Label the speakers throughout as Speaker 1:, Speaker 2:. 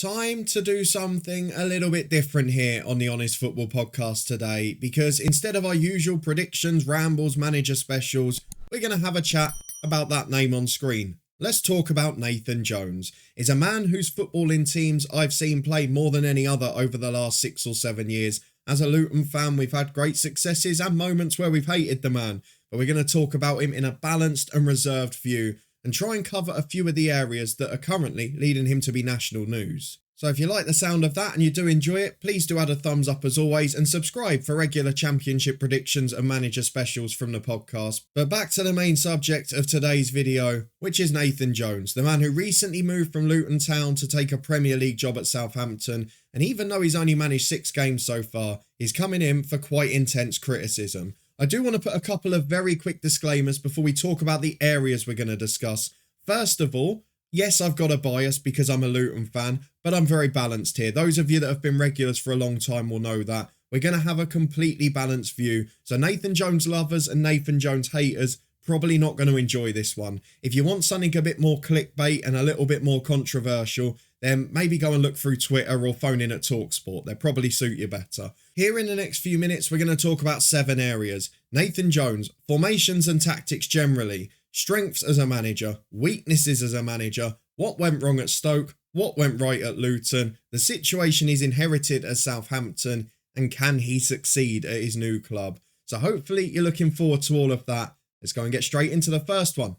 Speaker 1: Time to do something a little bit different here on the Honest Football Podcast today, because instead of our usual predictions, rambles, manager specials, we're going to have a chat about that name on screen. Let's talk about Nathan Jones. He's a man whose footballing teams I've seen play more than any other over the last 6 or 7 years. As a Luton fan, we've had great successes and moments where we've hated the man, but we're going to talk about him in a balanced and reserved view and try and cover a few of the areas that are currently leading him to be national news. So if you like the sound of that and you do enjoy it, please do add a thumbs up as always and subscribe for regular championship predictions and manager specials from the podcast. But back to the main subject of today's video, which is Nathan Jones, the man who recently moved from Luton Town to take a Premier League job at Southampton, and even though he's only managed 6 games so far, he's coming in for quite intense criticism. I do want to put a couple of very quick disclaimers before we talk about the areas we're going to discuss. First of all, yes, I've got a bias because I'm a Luton fan, but I'm very balanced here. Those of you that have been regulars for a long time will know that. We're going to have a completely balanced view. So Nathan Jones lovers and Nathan Jones haters probably not going to enjoy this one. If you want something a bit more clickbait and a little bit more controversial, then maybe go and look through Twitter or phone in at TalkSport. They'll probably suit you better. Here in the next few minutes, we're going to talk about 7 areas. Nathan Jones, formations and tactics generally, strengths as a manager, weaknesses as a manager, what went wrong at Stoke, what went right at Luton, the situation he's inherited at Southampton, and can he succeed at his new club. So hopefully you're looking forward to all of that. Let's go and get straight into the first one.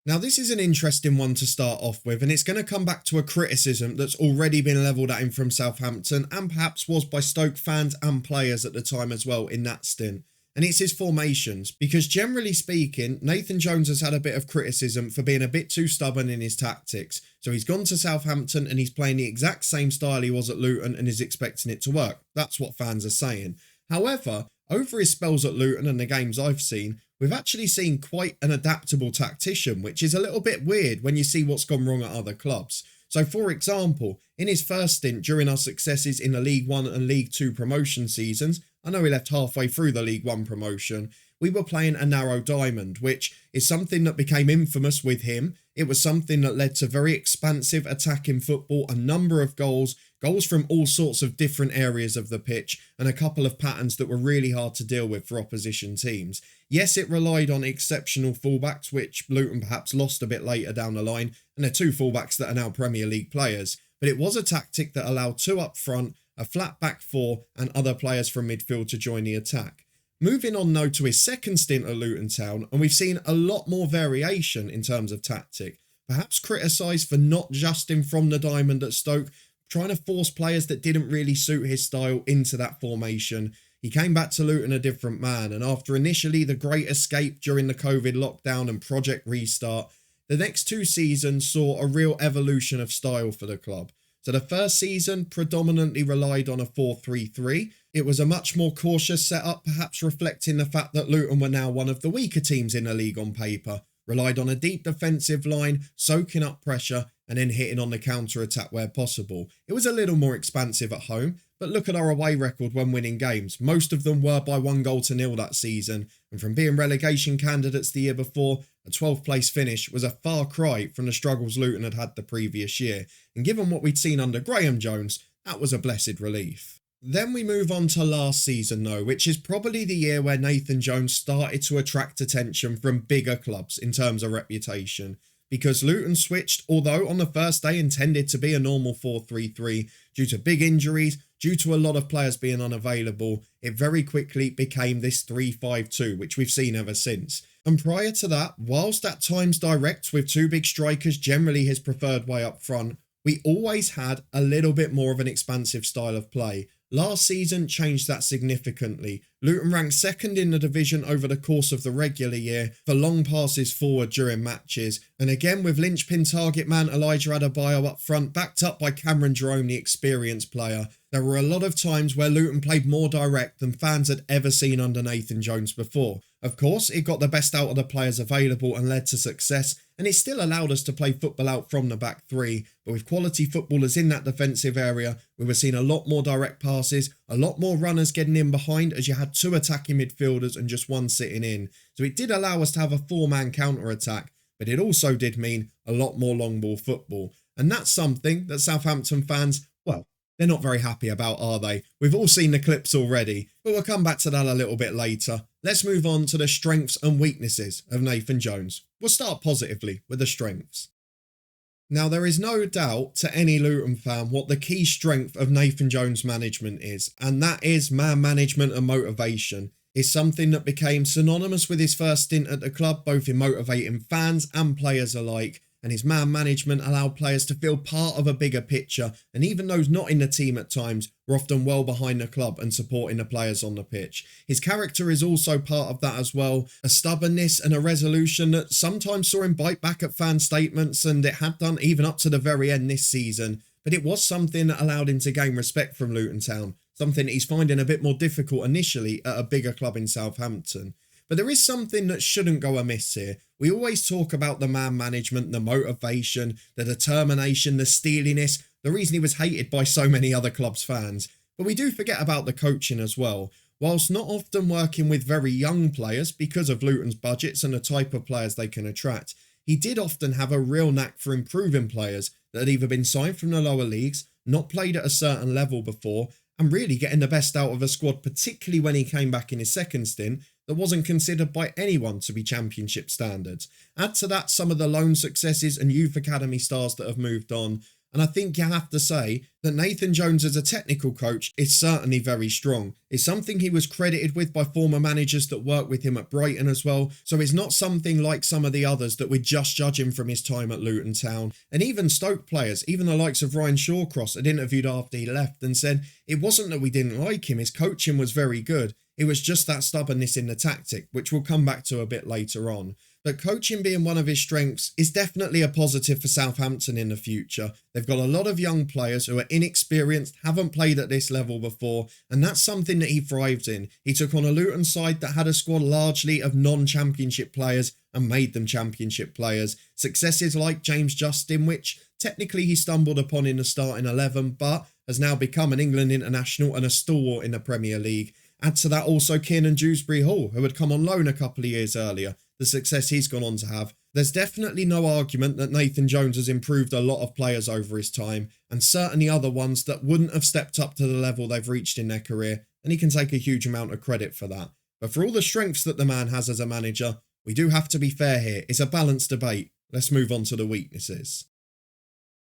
Speaker 1: Now this is an interesting one to start off with, and it's going to come back to a criticism that's already been levelled at him from Southampton and perhaps was by Stoke fans and players at the time as well in that stint. And it's his formations, because generally speaking, Nathan Jones has had a bit of criticism for being a bit too stubborn in his tactics. So he's gone to Southampton and he's playing the exact same style he was at Luton and is expecting it to work. That's what fans are saying. However, over his spells at Luton and the games I've seen, we've actually seen quite an adaptable tactician, which is a little bit weird when you see what's gone wrong at other clubs. So for example, in his first stint during our successes in the League One and League Two promotion seasons, I know he left halfway through the League One promotion, we were playing a narrow diamond, which is something that became infamous with him. It was something that led to very expansive attacking football, a number of goals from all sorts of different areas of the pitch, and a couple of patterns that were really hard to deal with for opposition teams. Yes, it relied on exceptional fullbacks, which Luton perhaps lost a bit later down the line, and they're 2 fullbacks that are now Premier League players. But it was a tactic that allowed 2 up front, a flat back 4, and other players from midfield to join the attack. Moving on though to his second stint at Luton Town, and we've seen a lot more variation in terms of tactic. Perhaps criticised for not justing from the diamond at Stoke, trying to force players that didn't really suit his style into that formation. He came back to Luton a different man, and after initially the great escape during the COVID lockdown and Project Restart, the next 2 seasons saw a real evolution of style for the club. So the first season predominantly relied on a 4-3-3. It was a much more cautious setup, perhaps reflecting the fact that Luton were now one of the weaker teams in the league on paper. Relied on a deep defensive line, soaking up pressure, and then hitting on the counter-attack where possible. It was a little more expansive at home, but look at our away record when winning games. Most of them were by 1-0 that season, and from being relegation candidates the year before, a 12th place finish was a far cry from the struggles Luton had had the previous year. And given what we'd seen under Graham Jones, that was a blessed relief. Then we move on to last season though, which is probably the year where Nathan Jones started to attract attention from bigger clubs in terms of reputation. Because Luton switched, although on the first day intended to be a normal 4-3-3, due to big injuries, due to a lot of players being unavailable, it very quickly became this 3-5-2, which we've seen ever since. And prior to that, whilst at times direct with 2 big strikers generally his preferred way up front, we always had a little bit more of an expansive style of play. Last season changed that significantly. Luton ranked 2nd in the division over the course of the regular year for long passes forward during matches, and again with linchpin target man Elijah Adebayo up front, backed up by Cameron Jerome, the experienced player. There were a lot of times where Luton played more direct than fans had ever seen under Nathan Jones before. Of course, it got the best out of the players available and led to success, and it still allowed us to play football out from the back 3, but with quality footballers in that defensive area, we were seeing a lot more direct passes, a lot more runners getting in behind, as you had 2 attacking midfielders and just 1 sitting in. So it did allow us to have a 4-man counter-attack, but it also did mean a lot more long ball football. And that's something that Southampton fans, well, they're not very happy about, are they? We've all seen the clips already, but we'll come back to that a little bit later. Let's move on to the strengths and weaknesses of Nathan Jones. We'll start positively with the strengths. Now, there is no doubt to any Luton fan what the key strength of Nathan Jones' management is, and that is man management and motivation. It's something that became synonymous with his first stint at the club, both in motivating fans and players alike, and his man management allowed players to feel part of a bigger picture, and even those not in the team at times were often well behind the club and supporting the players on the pitch. His character is also part of that as well, a stubbornness and a resolution that sometimes saw him bite back at fan statements, and it had done even up to the very end this season, but it was something that allowed him to gain respect from Luton Town, something that he's finding a bit more difficult initially at a bigger club in Southampton. But there is something that shouldn't go amiss here. We always talk about the man management, the motivation, the determination, the steeliness, the reason he was hated by so many other clubs' fans. But we do forget about the coaching as well. Whilst not often working with very young players because of Luton's budgets and the type of players they can attract, he did often have a real knack for improving players that had either been signed from the lower leagues, not played at a certain level before, and really getting the best out of a squad, particularly when he came back in his second stint, that wasn't considered by anyone to be championship standards. Add to that some of the loan successes and youth academy stars that have moved on, and I think you have to say that Nathan Jones as a technical coach is certainly very strong. It's something he was credited with by former managers that worked with him at Brighton as well, so it's not something like some of the others that we just judge him from his time at Luton Town. And even Stoke players, even the likes of Ryan Shawcross, had interviewed after he left and said it wasn't that we didn't like him, his coaching was very good. It was just that stubbornness in the tactic, which we'll come back to a bit later on. But coaching being one of his strengths is definitely a positive for Southampton in the future. They've got a lot of young players who are inexperienced, haven't played at this level before, and that's something that he thrives in. He took on a Luton side that had a squad largely of non-championship players and made them championship players. Successes like James Justin, which technically he stumbled upon in the starting 11, but has now become an England international and a stalwart in the Premier League. Add to that also Kiernan Dewsbury-Hall, who had come on loan a couple of years earlier, the success he's gone on to have. There's definitely no argument that Nathan Jones has improved a lot of players over his time, and certainly other ones that wouldn't have stepped up to the level they've reached in their career, and he can take a huge amount of credit for that. But for all the strengths that the man has as a manager, we do have to be fair here. It's a balanced debate. Let's move on to the weaknesses.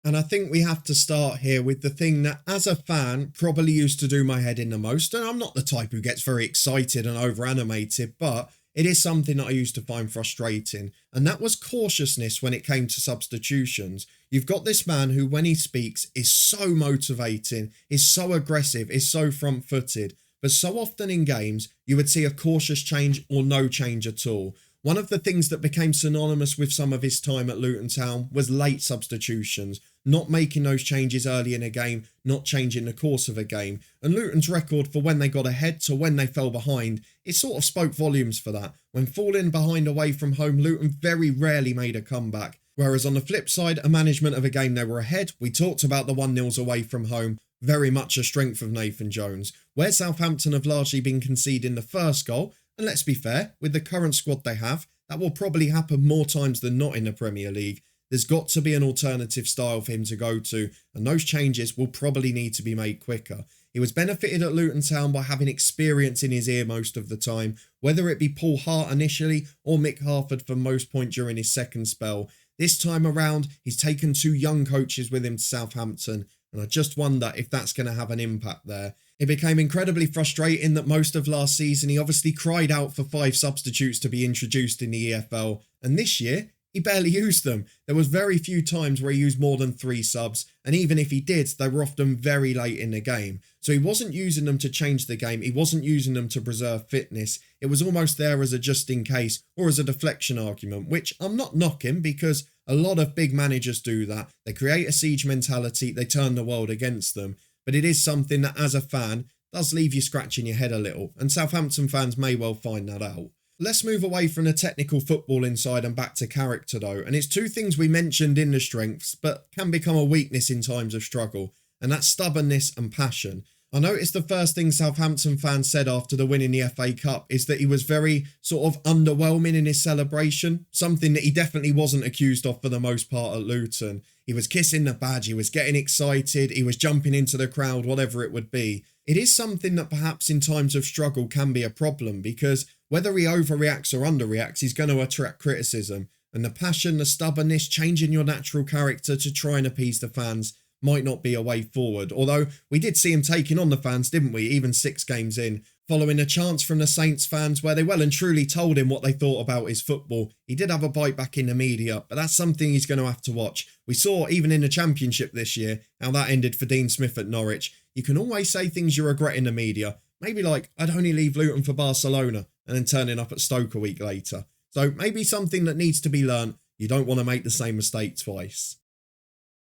Speaker 1: And I think we have to start here with the thing that, as a fan, probably used to do my head in the most. And I'm not the type who gets very excited and over-animated, but it is something that I used to find frustrating. And that was cautiousness when it came to substitutions. You've got this man who, when he speaks, is so motivating, is so aggressive, is so front-footed. But so often in games, you would see a cautious change or no change at all. One of the things that became synonymous with some of his time at Luton Town was late substitutions, not making those changes early in a game, not changing the course of a game. And Luton's record for when they got ahead to when they fell behind, it sort of spoke volumes for that. When falling behind away from home, Luton very rarely made a comeback. Whereas on the flip side, a management of a game they were ahead, we talked about the 1-0s away from home, very much a strength of Nathan Jones. Where Southampton have largely been conceding the first goal, and let's be fair, with the current squad they have, that will probably happen more times than not in the Premier League. There's got to be an alternative style for him to go to, and those changes will probably need to be made quicker. He was benefited at Luton Town by having experience in his ear most of the time, whether it be Paul Hart initially or Mick Harford for most point during his second spell. This time around, he's taken 2 young coaches with him to Southampton, and I just wonder if that's going to have an impact there. It became incredibly frustrating that most of last season he obviously cried out for 5 substitutes to be introduced in the EFL, and this year he barely used them. There was very few times where he used more than 3 subs, and even if he did, they were often very late in the game. So he wasn't using them to change the game, he wasn't using them to preserve fitness. It was almost there as a just in case or as a deflection argument, which I'm not knocking because a lot of big managers do that. They create a siege mentality, they turn the world against them. But it is something that, as a fan, does leave you scratching your head a little, and Southampton fans may well find that out. Let's move away from the technical footballing side and back to character though, and it's 2 things we mentioned in the strengths, but can become a weakness in times of struggle, and that's stubbornness and passion. I noticed the first thing Southampton fans said after the win in the FA Cup is that he was very sort of underwhelming in his celebration, something that he definitely wasn't accused of for the most part at Luton. He was kissing the badge, he was getting excited, he was jumping into the crowd, whatever it would be. It is something that perhaps in times of struggle can be a problem, because whether he overreacts or underreacts, he's going to attract criticism. And the passion, the stubbornness, changing your natural character to try and appease the fans might not be a way forward. Although we did see him taking on the fans, didn't we? Even 6 games in, following a chance from the Saints fans where they well and truly told him what they thought about his football. He did have a bite back in the media, but that's something he's going to have to watch. We saw even in the Championship this year how that ended for Dean Smith at Norwich. You can always say things you regret in the media. Maybe like, I'd only leave Luton for Barcelona, and then turning up at Stoke a week later. So maybe something that needs to be learnt. You don't want to make the same mistake twice.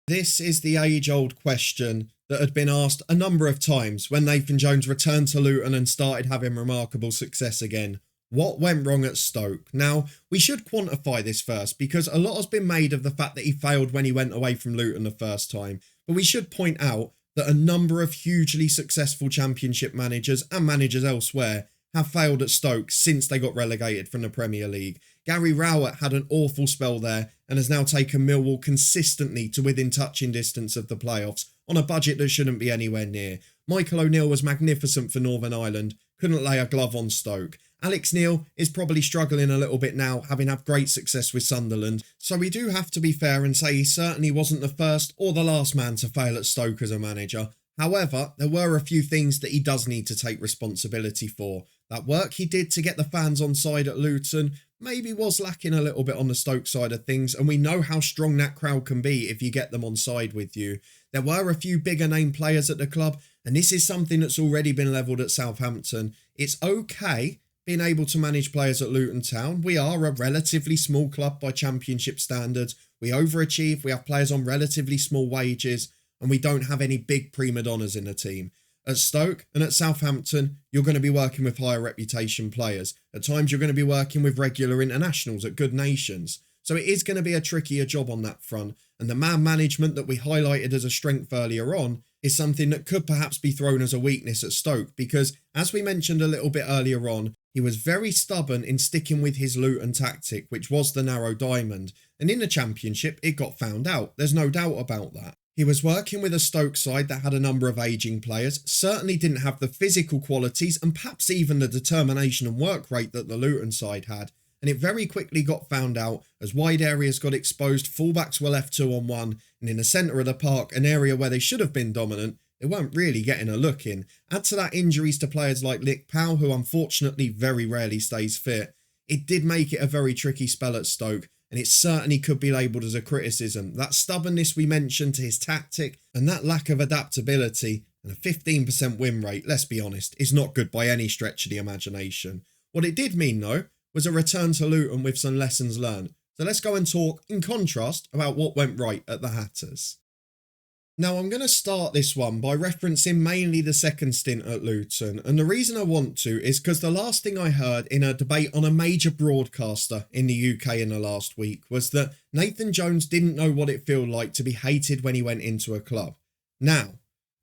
Speaker 1: This is the age-old question that had been asked a number of times when Nathan Jones returned to Luton and started having remarkable success again. What went wrong at Stoke? Now, we should quantify this first, because a lot has been made of the fact that he failed when he went away from Luton the first time. But we should point out that a number of hugely successful Championship managers and managers elsewhere have failed at Stoke since they got relegated from the Premier League. Gary Rowett had an awful spell there and has now taken Millwall consistently to within touching distance of the playoffs on a budget that shouldn't be anywhere near. Michael O'Neill was magnificent for Northern Ireland, couldn't lay a glove on Stoke. Alex Neil is probably struggling a little bit now, having had great success with Sunderland, so we do have to be fair and say he certainly wasn't the first or the last man to fail at Stoke as a manager. However, there were a few things that he does need to take responsibility for. That work he did to get the fans on side at Luton maybe was lacking a little bit on the Stoke side of things, and we know how strong that crowd can be if you get them on side with you. There were a few bigger name players at the club, and this is something that's already been levelled at Southampton. It's okay being able to manage players at Luton Town. We are a relatively small club by Championship standards. We overachieve, we have players on relatively small wages, and we don't have any big prima donnas in the team. At Stoke and at Southampton, you're going to be working with higher reputation players. At times, you're going to be working with regular internationals at good nations. So it is going to be a trickier job on that front. And the man management that we highlighted as a strength earlier on is something that could perhaps be thrown as a weakness at Stoke, because as we mentioned a little bit earlier on, he was very stubborn in sticking with his Luton tactic, which was the narrow diamond. And in the Championship, it got found out. There's no doubt about that. He was working with a Stoke side that had a number of ageing players, certainly didn't have the physical qualities and perhaps even the determination and work rate that the Luton side had. And it very quickly got found out as wide areas got exposed, fullbacks were left 2-on-1, and in the centre of the park, an area where they should have been dominant, they weren't really getting a look in. Add to that injuries to players like Nick Powell, who unfortunately very rarely stays fit. It did make it a very tricky spell at Stoke, and it certainly could be labelled as a criticism. That stubbornness we mentioned to his tactic and that lack of adaptability and a 15% win rate, let's be honest, is not good by any stretch of the imagination. What it did mean though was a return to Luton with some lessons learned. So let's go and talk in contrast about what went right at the Hatters. Now, I'm going to start this one by referencing mainly the second stint at Luton, and the reason I want to is because the last thing I heard in a debate on a major broadcaster in the UK in the last week was that Nathan Jones didn't know what it felt like to be hated when he went into a club. Now,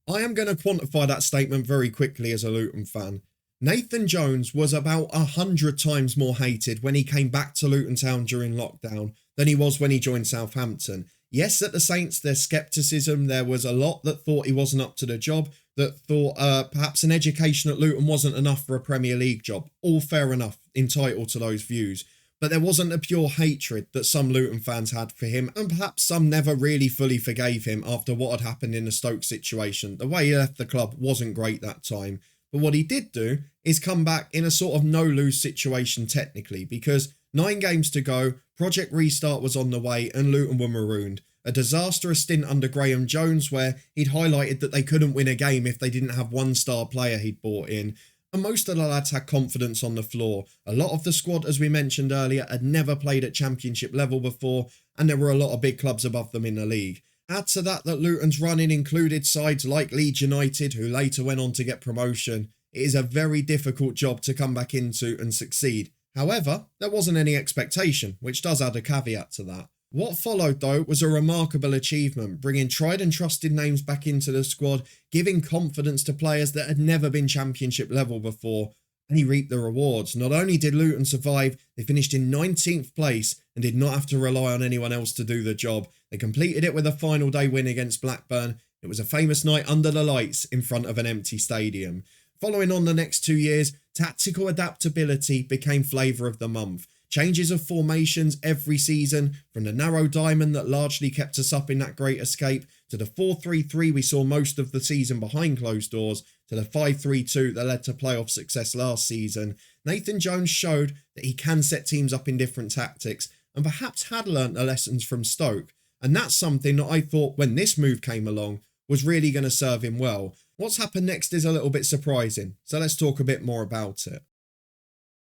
Speaker 1: I am going to quantify that statement very quickly as a Luton fan. Nathan Jones was about 100 times more hated when he came back to Luton Town during lockdown than he was when he joined Southampton. Yes, at the Saints, there's scepticism. There was a lot that thought he wasn't up to the job, that thought perhaps an education at Luton wasn't enough for a Premier League job. All fair enough, entitled to those views. But there wasn't a pure hatred that some Luton fans had for him, and perhaps some never really fully forgave him after what had happened in the Stoke situation. The way he left the club wasn't great that time. But what he did do is come back in a sort of no-lose situation technically, because 9 games to go, Project Restart was on the way and Luton were marooned. A disastrous stint under Graham Jones where he'd highlighted that they couldn't win a game if they didn't have one star player he'd brought in. And most of the lads had confidence on the floor. A lot of the squad, as we mentioned earlier, had never played at Championship level before, and there were a lot of big clubs above them in the league. Add to that Luton's run-in included sides like Leeds United, who later went on to get promotion. It is a very difficult job to come back into and succeed. However, there wasn't any expectation, which does add a caveat to that. What followed, though, was a remarkable achievement, bringing tried and trusted names back into the squad, giving confidence to players that had never been Championship level before, and he reaped the rewards. Not only did Luton survive, they finished in 19th place and did not have to rely on anyone else to do the job. They completed it with a final day win against Blackburn. It was a famous night under the lights in front of an empty stadium. Following on the next 2 years, tactical adaptability became flavour of the month. Changes of formations every season, from the narrow diamond that largely kept us up in that great escape, to the 4-3-3 we saw most of the season behind closed doors, to the 5-3-2 that led to playoff success last season. Nathan Jones showed that he can set teams up in different tactics, and perhaps had learnt the lessons from Stoke. And that's something that I thought, when this move came along, was really going to serve him well. What's happened next is a little bit surprising, so let's talk a bit more about it.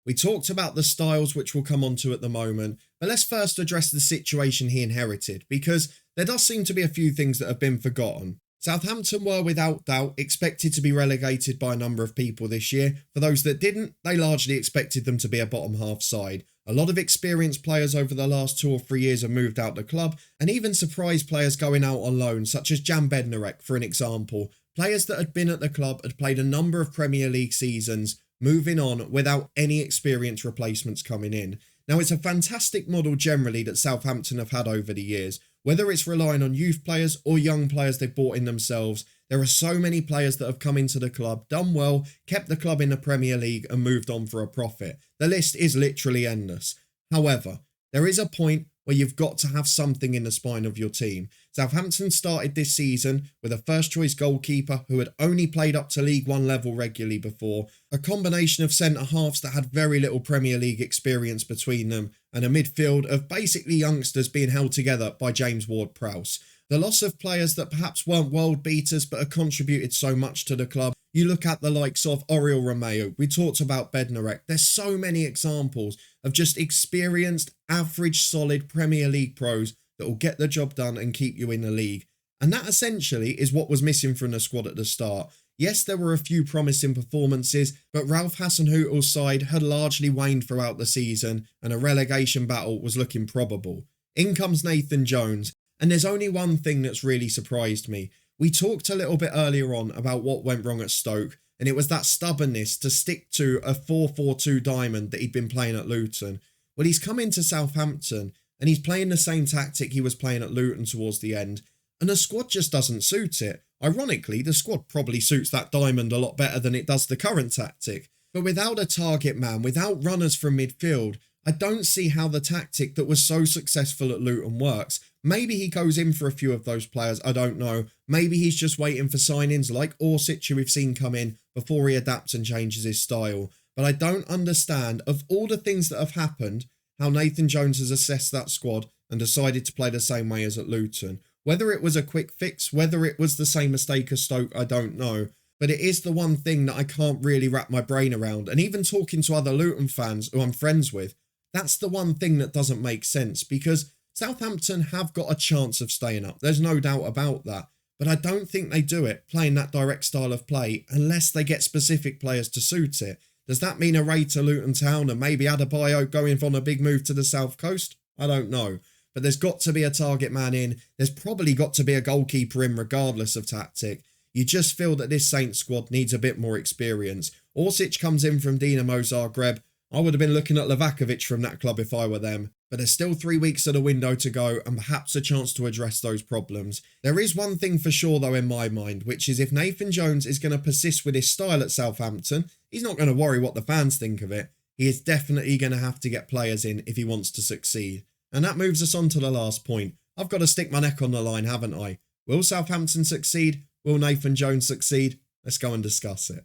Speaker 1: We talked about the styles, which we'll come on to at the moment, but let's first address the situation he inherited, because there does seem to be a few things that have been forgotten. Southampton were without doubt expected to be relegated by a number of people this year. For those that didn't, they largely expected them to be a bottom half side. A lot of experienced players over the last 2 or 3 years have moved out the club, and even surprise players going out on loan, such as Jan Bednarek for an example. Players that had been at the club, had played a number of Premier League seasons, moving on without any experienced replacements coming in. Now, it's a fantastic model generally that Southampton have had over the years. Whether it's relying on youth players or young players they've bought in themselves, there are so many players that have come into the club, done well, kept the club in the Premier League and moved on for a profit. The list is literally endless. However, there is a point where you've got to have something in the spine of your team. Southampton started this season with a first-choice goalkeeper who had only played up to League One level regularly before, a combination of centre-halves that had very little Premier League experience between them, and a midfield of basically youngsters being held together by James Ward-Prowse. The loss of players that perhaps weren't world beaters but have contributed so much to the club. You look at the likes of Oriol Romeo, we talked about Bednarek. There's so many examples of just experienced, average, solid Premier League pros that will get the job done and keep you in the league. And that essentially is what was missing from the squad at the start. Yes, there were a few promising performances, but Ralph Hasenhüttl's side had largely waned throughout the season and a relegation battle was looking probable. In comes Nathan Jones, and there's only one thing that's really surprised me. We talked a little bit earlier on about what went wrong at Stoke, and it was that stubbornness to stick to a 4-4-2 diamond that he'd been playing at Luton. Well, he's come into Southampton, and he's playing the same tactic he was playing at Luton towards the end, and the squad just doesn't suit it. Ironically, the squad probably suits that diamond a lot better than it does the current tactic. But without a target man, without runners from midfield, I don't see how the tactic that was so successful at Luton works. Maybe he goes in for a few of those players, I don't know. Maybe he's just waiting for signings like Orsic, who we've seen come in, before he adapts and changes his style. But I don't understand, of all the things that have happened, how Nathan Jones has assessed that squad and decided to play the same way as at Luton. Whether it was a quick fix, whether it was the same mistake as Stoke, I don't know. But it is the one thing that I can't really wrap my brain around. And even talking to other Luton fans who I'm friends with, that's the one thing that doesn't make sense, because Southampton have got a chance of staying up. There's no doubt about that. But I don't think they do it playing that direct style of play unless they get specific players to suit it. Does that mean a raid to Luton Town and maybe Adebayo going on a big move to the south coast? I don't know. But there's got to be a target man in. There's probably got to be a goalkeeper in regardless of tactic. You just feel that this Saints squad needs a bit more experience. Orsic comes in from Dinamo Zagreb. I would have been looking at Livakovic from that club if I were them. But there's still 3 weeks of the window to go and perhaps a chance to address those problems. There is one thing for sure though in my mind, which is if Nathan Jones is going to persist with his style at Southampton, he's not going to worry what the fans think of it. He is definitely going to have to get players in if he wants to succeed. And that moves us on to the last point. I've got to stick my neck on the line, haven't I? Will Southampton succeed? Will Nathan Jones succeed? Let's go and discuss it.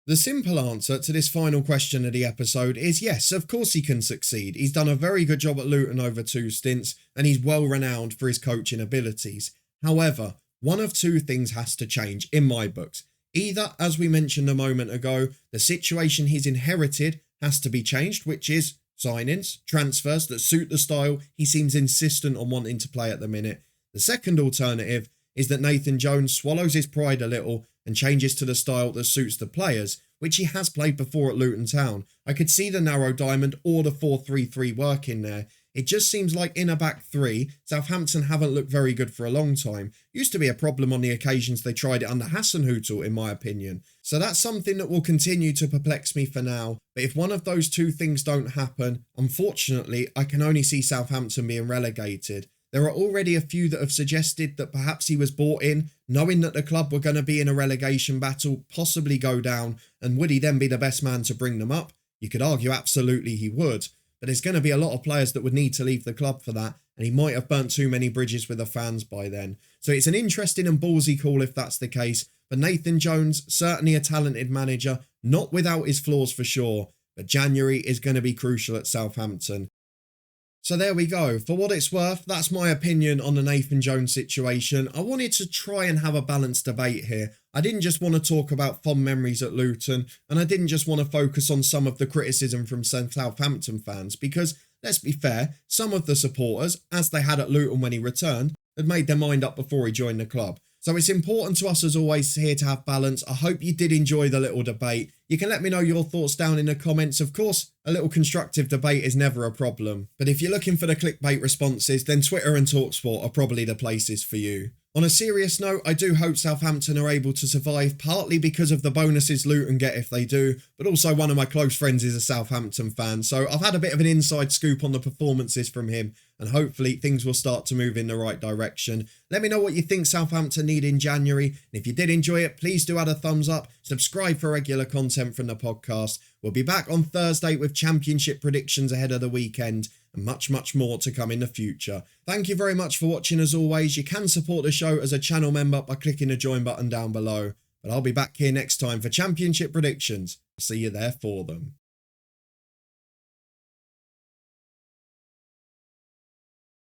Speaker 1: The simple answer to this final question of the episode is yes, of course he can succeed. He's done a very good job at Luton over 2 stints and he's well renowned for his coaching abilities. However, one of 2 things has to change in my books. Either, as we mentioned a moment ago, the situation he's inherited has to be changed, which is signings, transfers that suit the style he seems insistent on wanting to play at the minute. The second alternative is that Nathan Jones swallows his pride a little and changes to the style that suits the players, which he has played before at Luton Town. I could see the narrow diamond or the 4-3-3 working there. It just seems like in a back 3, Southampton haven't looked very good for a long time. Used to be a problem on the occasions they tried it under Hasenhüttl, in my opinion. So that's something that will continue to perplex me for now. But if one of those 2 things don't happen, unfortunately, I can only see Southampton being relegated. There are already a few that have suggested that perhaps he was bought in, knowing that the club were going to be in a relegation battle, possibly go down, and would he then be the best man to bring them up? You could argue absolutely he would, but there's going to be a lot of players that would need to leave the club for that, and he might have burnt too many bridges with the fans by then. So it's an interesting and ballsy call if that's the case, but Nathan Jones, certainly a talented manager, not without his flaws for sure, but January is going to be crucial at Southampton. So there we go. For what it's worth, that's my opinion on the Nathan Jones situation. I wanted to try and have a balanced debate here. I didn't just want to talk about fond memories at Luton, and I didn't just want to focus on some of the criticism from Southampton fans, because, let's be fair, some of the supporters, as they had at Luton when he returned, had made their mind up before he joined the club. So it's important to us as always here to have balance. I hope you did enjoy the little debate. You can let me know your thoughts down in the comments. Of course, a little constructive debate is never a problem. But if you're looking for the clickbait responses, then Twitter and TalkSport are probably the places for you. On a serious note, I do hope Southampton are able to survive, partly because of the bonuses Luton get if they do, but also one of my close friends is a Southampton fan, so I've had a bit of an inside scoop on the performances from him, and hopefully things will start to move in the right direction. Let me know what you think Southampton need in January, and if you did enjoy it, please do add a thumbs up, subscribe for regular content from the podcast. We'll be back on Thursday with championship predictions ahead of the weekend, and much more to come in the future. Thank you very much for watching as always. You can support the show as a channel member by clicking the join button down below. But I'll be back here next time for championship predictions. See you there for them.